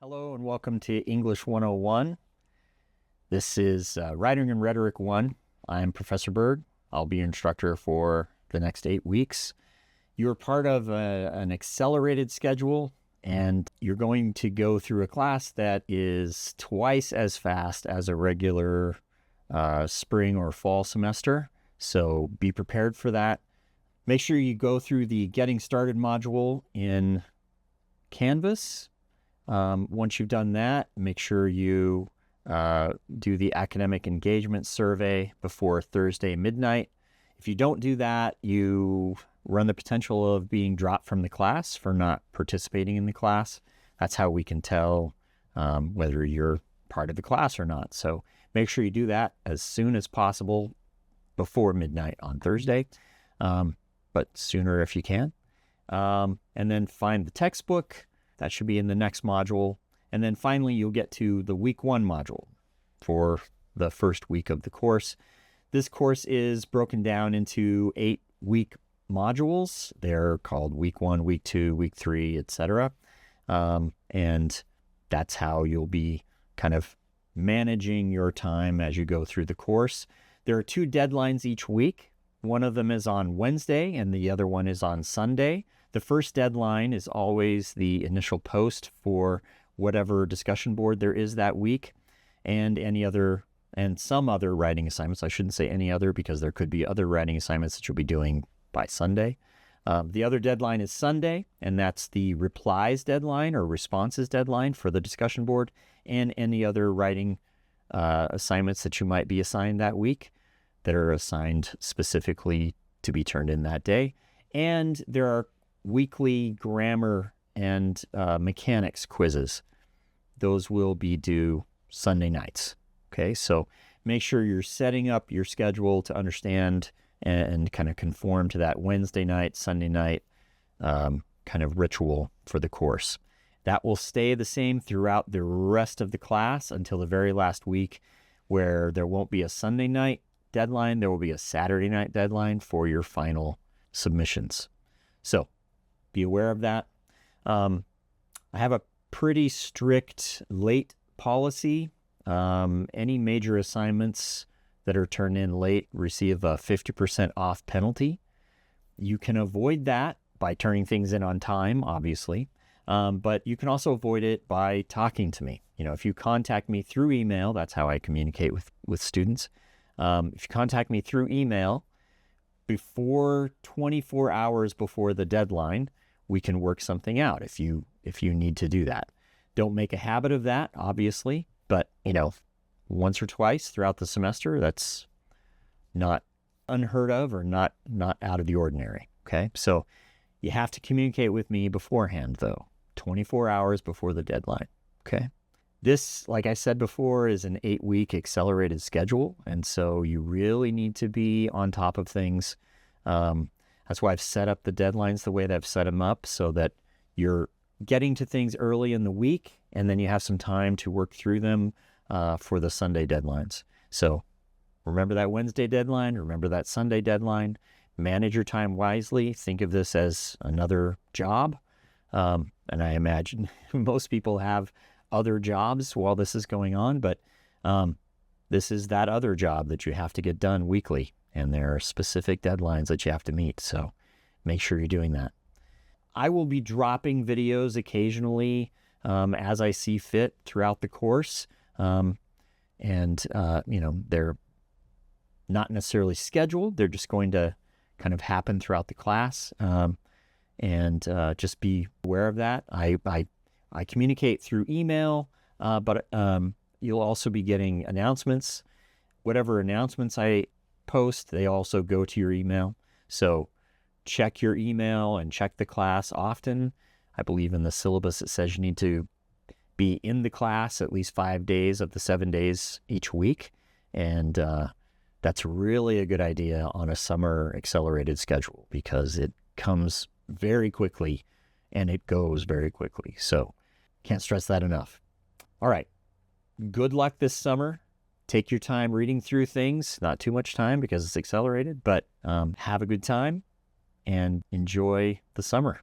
Hello and welcome to English 101. This is Writing and Rhetoric 1. I'm Professor Berg. I'll be your instructor for the next 8 weeks. You're part of an accelerated schedule, and you're going to go through a class that is twice as fast as a regular spring or fall semester. So be prepared for that. Make sure you go through the Getting Started module in Canvas. Once you've done that, make sure you do the academic engagement survey before Thursday midnight. If you don't do that, you run the potential of being dropped from the class for not participating in the class. That's how we can tell whether you're part of the class or not. So make sure you do that as soon as possible before midnight on Thursday, but sooner if you can. And then find the textbook. That should be in the next module. And then finally, you'll get to the week 1 module for the first week of the course. This course is broken down into 8-week modules. They're called week 1, week 2, week 3, etc. And that's how you'll be kind of managing your time as you go through the course. There are 2 deadlines each week. One of them is on Wednesday and the other one is on Sunday. The first deadline is always the initial post for whatever discussion board there is that week, and some other writing assignments. I shouldn't say any other because there could be other writing assignments that you'll be doing by Sunday. The other deadline is Sunday, and that's the replies deadline or responses deadline for the discussion board and any other writing assignments that you might be assigned that week that are assigned specifically to be turned in that day. And there are weekly grammar and mechanics quizzes. Those will be due Sunday nights. Okay, so make sure you're setting up your schedule to understand and kind of conform to that Wednesday night, Sunday night kind of ritual for the course. That will stay the same throughout the rest of the class until the very last week, where there won't be a Sunday night deadline. There will be a Saturday night deadline for your final submissions. So be aware of that. I have a pretty strict late policy. Any major assignments that are turned in late receive a 50% off penalty. You can avoid that by turning things in on time, obviously, but you can also avoid it by talking to me. If you contact me through email, that's how I communicate with students. If you contact me through email before 24 hours before the deadline, we can work something out if you need to do that. Don't make a habit of that, obviously, but once or twice throughout the semester, that's not unheard of or not out of the ordinary. Okay, so you have to communicate with me beforehand, though, 24 hours before the deadline. Okay, this, like I said before, is an 8-week accelerated schedule, and so you really need to be on top of things. That's why I've set up the deadlines the way that I've set them up, so that you're getting to things early in the week, and then you have some time to work through them for the Sunday deadlines. So remember that Wednesday deadline, remember that Sunday deadline, manage your time wisely. Think of this as another job. And I imagine most people have other jobs while this is going on, but this is that other job that you have to get done weekly. And there are specific deadlines that you have to meet. So make sure you're doing that. I will be dropping videos occasionally as I see fit throughout the course. They're not necessarily scheduled. They're just going to kind of happen throughout the class. Just be aware of that. I communicate through email, but you'll also be getting announcements. Whatever announcements I post, they also go to your email. So check your email and check the class often. I believe in the syllabus it says you need to be in the class at least 5 days of the 7 days each week. And that's really a good idea on a summer accelerated schedule because it comes very quickly and it goes very quickly. So can't stress that enough. All right. Good luck this summer. Take your time reading through things, not too much time because it's accelerated, but have a good time and enjoy the summer.